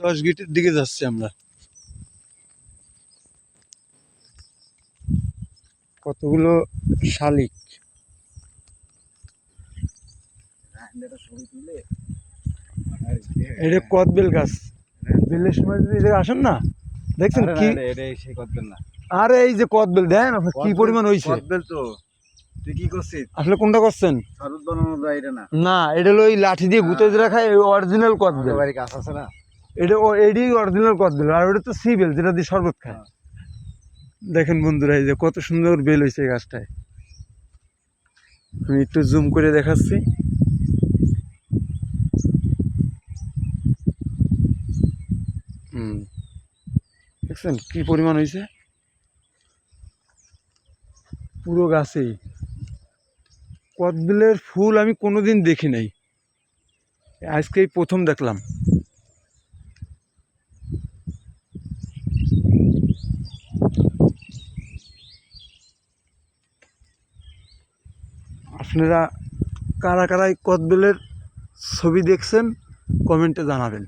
10 গেটের দিকে যাচ্ছি আমরা। কতগুলো শালিক। এটা কদবেল গাছ। বেলের সময় যদি আসেন না, দেখছেন কি? আরে এই যে কদবেল দেন কি পরিমাণ হয়েছে। তো তুই কি করছিস? আসলে কোনটা করছেন? শরবত বানানো যায় এটা না? না, এটা হলো ওই লাঠি দিয়ে গুঁতে যে রাখায় অরিজিনাল কদবেল। বাড়ি গাছ আছে না? এটা এডি অরিজিনাল কদবেল, আর ওটা তো সিবেল যেটা দিয়ে শরবত খায়। দেখেন বন্ধুরা, এই যে কত সুন্দর বেল হয়েছে এই গাছটায়। আমি একটু জুম করে দেখাচ্ছি। দেখছেন কি পরিমাণ হয়েছে পুরো গাছেই। কদবেলের ফুল আমি কোনোদিন দেখি নাই, আজকেই প্রথম দেখলাম। আপনারা কারা কারা কদবেলের ছবি দেখছেন কমেন্টে জানাবেন।